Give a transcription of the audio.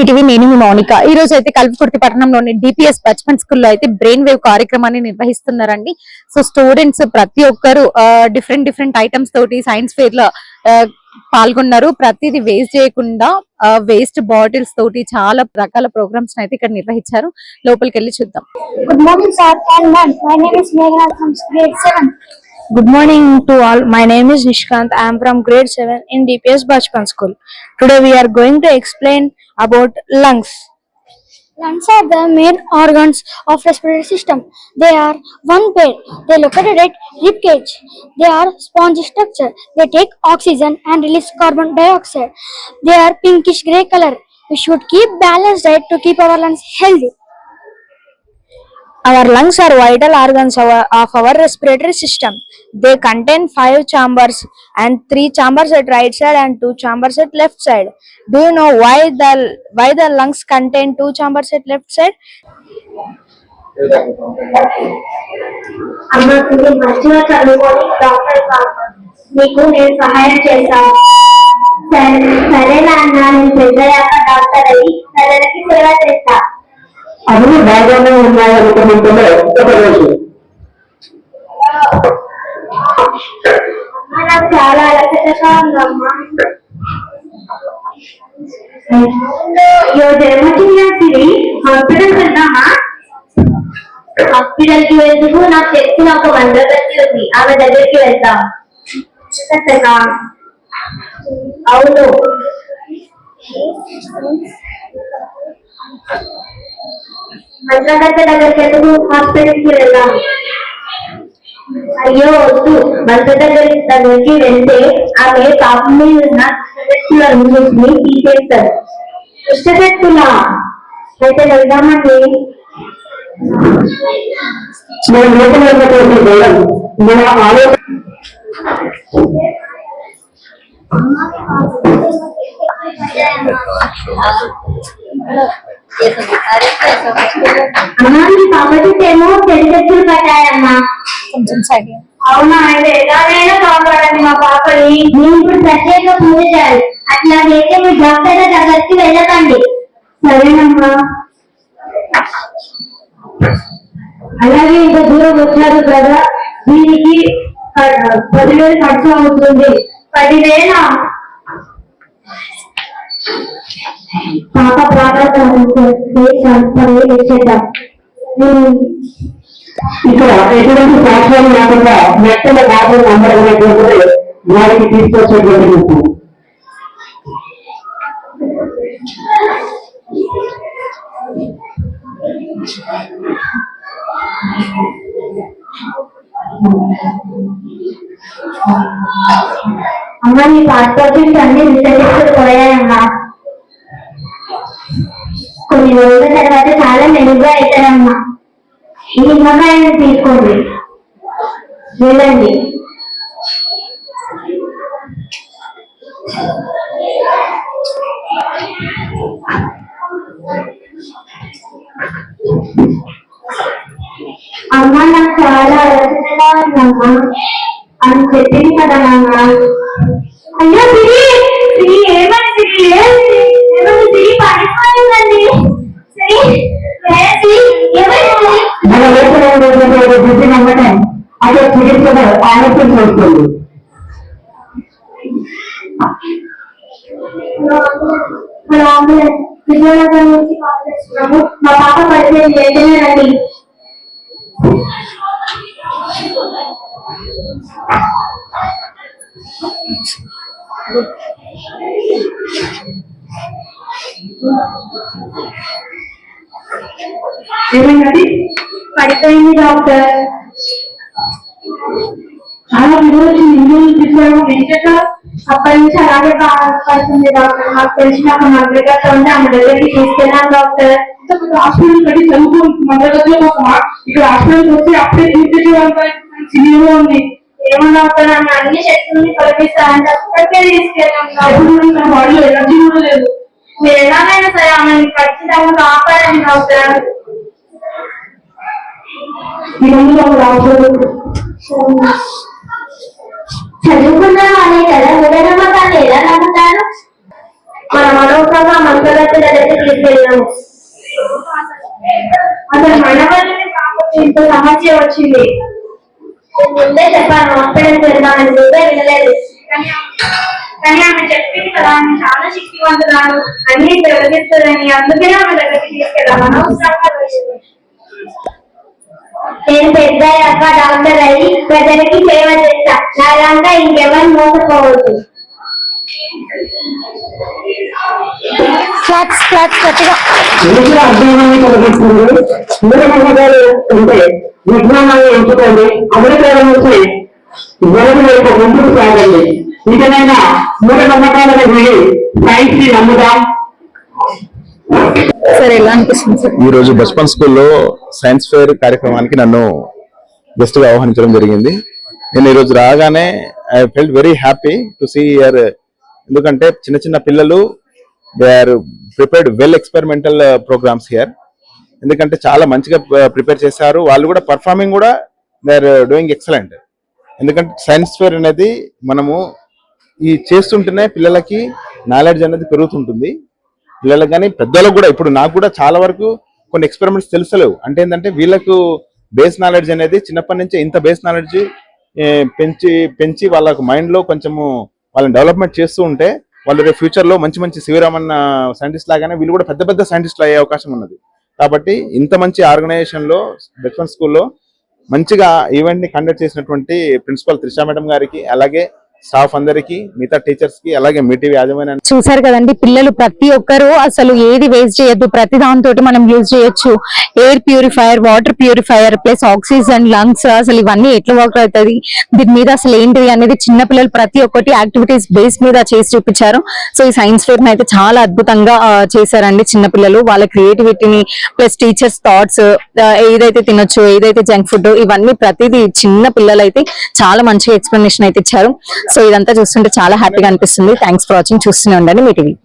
మీటివి నేను మీ మౌనిక. ఈ రోజు అయితే కల్వకుర్తి పట్టణంలోని డిపిఎస్ బచ్పన్ స్కూల్లో అయితే బ్రెయిన్ వేవ్ కార్యక్రమాన్ని నిర్వహిస్తున్నారండి. సో స్టూడెంట్స్ ప్రతి ఒక్కరు డిఫరెంట్ ఐటమ్స్ తోటి సైన్స్ ఫెయిర్ లో పాల్గొన్నారు. ప్రతిదీ వేస్ట్ చేయకుండా వేస్ట్ బాటిల్స్ తోటి చాలా రకాల ప్రోగ్రామ్స్ అయితే ఇక్కడ నిర్వహించారు. లోపలికి వెళ్ళి చూద్దాం. Good morning sir and ma'am. My name is Meghnath from grade 7. Good morning to all. My name is Nishkant. I am from grade 7 in DPS Bachpan School. Today we are going to explain about lungs. Lungs are the main organs of respiratory system. They are one pair. They are located at rib cage. They are spongy structure. They take oxygen and release carbon dioxide. They are pinkish grey color. We should keep balanced diet to keep our lungs healthy. Our lungs are vital organs of our respiratory system. They contain 5 chambers and 3 chambers at right side and 2 chambers at left side. Do you know why the lungs contain 2 chambers at left side? అమ్మ మీరు మంచిగా చదువుకొని doctor కావాలి, మీకు నేను సహాయం చేస్తాను. సరే నాన్న, నేను పెద్దయ్యాక డాక్టర్ అయ్యి ప్రజలకి సేవ చేస్తా. అన్ని బాగానే ఉన్నాయనుకుంటున్నా. నాకు చాలా అలసటగా ఉందమ్మా. జన్మచిన్నది హాస్పిటల్ వెళ్దామా? హాస్పిటల్ కి వెళ్తూ నాకు తెలిసిన ఒక వంటగది ఉంది, ఆమె దగ్గరికి వెళ్తాం. అవును, మంత్రగడ్డ దగ్గరికి ఎందుకు హాస్పిటల్ కి వెళ్దాం? అయ్యో వద్దు, మంత్రగడ్డ దగ్గరికి వెళ్తే ఆమె పాపం మీద ఉన్న దుష్టశక్తులను తీసేస్తారు. దుష్టశక్తులా? అయితే వెళ్దామండి. అమ్మా మీ పాపకేమో చెడు పట్టాయమ్మా. అవునా? అయితే ఎలాగైనా కాపాడండి మా పాపని. నేను ఇప్పుడు ప్రత్యేక పూజ చేయాలి, అట్లా అయితే మీ డాక్టర్ దగ్గరికి వెళ్ళకండి. సరేనమ్మా. అలాగే ఇంత దూరం వచ్చారు కదా, దీనికి 10,000 ఖర్చు అవుతుంది. 10,000? పాప ప్రాణాలు ఇచ్చేద్దాం. ఇక్కడ ఎటువంటి సాక్ష్యాలు లేకుండా మెట్టల బాధలు అందరూ వారికి తీసుకొచ్చేటువంటి అమ్మా నీ పాస్పోర్ట్ అన్ని రిటర్న్ పోయాయమ్మా. కొన్ని రోజుల తర్వాత చాలా మెరుగ్గా అవుతారమ్మా. ఈ నిమ్మకాయని తీసుకోండి, వెళ్ళండి. అమ్మా నాకు చాలా ఆలోచనగా ఉందమ్మా అని చెప్పింది కదా నాన్న. అయ్యో సిరి, సిరి ఏమని? సిరి ఏమని? సిరి పడిపోయిందండి. అదే చికిత్స ఆలస్యం చేస్తుంది. విజయనగరం నుంచి కాల్ చేస్తున్నాము. మా పాప పరిచయం చేసేనండి. ఏమైందండి? పడిపోయింది డాక్టర్. చాలా వివరించి ఇంజనీర్ తీసుకోవడం ఏంటంట? అప్పటి నుంచి అలాగే పడుతుంది డాక్టర్. నాకు తెలిసిన ఒక మంత్రిగత ఉంటే ఆమె దగ్గరికి తీసుకెళ్ళాను డాక్టర్. హాస్పిటల్ కట్టి చదువుకో, మందగతిలో ఇక్కడ హాస్పిటల్ వచ్చి అప్పుడే సినిమా ఉంది. ఏమో డాక్టర్, నన్ను అన్ని శక్తుల్ని తొలగిస్తానంటే అక్కడికే తీసుకెళ్ళాను. వాళ్ళు ఎనర్జీ కూడా లేదు. మీరు ఎలాగైనా సరే ఆమెను ఖచ్చితంగా కాపాడండి డాక్టర్. చదువుకున్న వాళ్ళే కదా, మూఢనమ్మకాన్ని ఎలా నమ్ముతారు? మన మనోకంగా మంత్రగతి దగ్గరికి అసలు మన వల్లనే కాకపోతే ఇంత సమస్య వచ్చింది. నేను ముందే చెప్పాను హాస్పిటల్కి వెళ్దామని, ముందే వినలేదు. కానీ ఆమె చెప్పింది కదా, ఆమె చాలా శక్తివంతురాలు, అన్ని తొలగిస్తుందని, అందుకనే ఆమె దగ్గరికి తీసుకెళ్ళాం. అనవసరంగా వచ్చింది. నేను పెద్ద డాక్టర్ అయ్యి ప్రజలకి సేవ చేస్తా. నాలాగా ఇంకెవరు మోసపోవద్దు. క్లాప్స్ క్లాప్స్ గట్టిగా. అర్థాన్ని కలిగిస్తుంది. మూఢ నమ్మకాలు ఉంటే విజ్ఞానాన్ని ఎంచుకోండి. అమలు ప్రారంభించి జగన్ వైపు ముందుకు సాగండి. ఇకనైనా మూఢ నమ్మకాలను వీడి సైన్స్ ని నమ్ముదాం. సరే, ఎలా అనిపిస్తుంది సార్? ఈ రోజు బచ్పన్ స్కూల్లో సైన్స్ ఫేర్ కార్యక్రమానికి నన్ను గెస్ట్ గా ఆహ్వానించడం జరిగింది. నేను ఈ రోజు రాగానే I felt very happy to see here. ఎందుకంటే చిన్న చిన్న పిల్లలు they are prepared well experimental programs here. ఎందుకంటే చాలా మంచిగా ప్రిపేర్ చేశారు. వాళ్ళు కూడా పర్ఫార్మింగ్ కూడా దే ఆర్ డూయింగ్ ఎక్సలెంట్. ఎందుకంటే సైన్స్ ఫేర్ అనేది మనము ఈ చేస్తుంటేనే పిల్లలకి నాలెడ్జ్ అనేది పెరుగుతుంటుంది. పిల్లలకు కానీ పెద్దలకు కూడా. ఇప్పుడు నాకు కూడా చాలా వరకు కొన్ని ఎక్స్పెరిమెంట్స్ తెలుసలేవు. అంటే ఏంటంటే వీళ్ళకు బేస్ నాలెడ్జ్ అనేది చిన్నప్పటి నుంచే ఇంత బేస్ నాలెడ్జ్ పెంచి వాళ్ళకు మైండ్ లో కొంచెము వాళ్ళని డెవలప్మెంట్ చేస్తూ ఉంటే వాళ్ళు రేపు ఫ్యూచర్ లో మంచి మంచి శివరామన్ సైంటిస్ట్ లాగానే వీళ్ళు కూడా పెద్ద పెద్ద సైంటిస్టులు అయ్యే అవకాశం ఉన్నది. కాబట్టి ఇంత మంచి ఆర్గనైజేషన్ లో బచ్పన్ స్కూల్లో మంచిగా ఈవెంట్ ని కండక్ట్ చేసినటువంటి ప్రిన్సిపల్ త్రిషా మేడం గారికి, అలాగే స్టాఫ్ అందరికి, మిగతా టీచర్స్ కి, అలాగే మీ టీవీ యాజమాన్యానికి. చూసారు కదండి, పిల్లలు ప్రతి ఒక్కరు అసలు ఏది వేస్ట్ చేయొద్దు, ప్రతి దాంతో మనం యూజ్ చేయొచ్చు. Air purifier, water purifier plus oxygen, lungs, అసలు ఇవన్నీ ఎట్లా వర్క్ అవుతుంది, దీని మీద అసలు ఏంటిది అనేది చిన్న పిల్లలు ప్రతి ఒక్కటి యాక్టివిటీస్ బేస్ మీద చేసి చూపించారు. సో ఈ సైన్స్ ఫేర్ అయితే చాలా అద్భుతంగా చేశారండి. చిన్న పిల్లలు వాళ్ళ క్రియేటివిటీని ప్లస్ టీచర్స్ థాట్స్, ఏదైతే తినొచ్చు, ఏదైతే జంక్ ఫుడ్, ఇవన్నీ ప్రతిదీ చిన్న పిల్లలు అయితే చాలా మంచిగా ఎక్స్ప్లెనేషన్ అయితే ఇచ్చారు. సో ఇదంతా చూస్తుంటే చాలా హ్యాపీగా అనిపిస్తుంది. Thanks for watching. చూస్తూనే ఉండండి మీ టీవీ.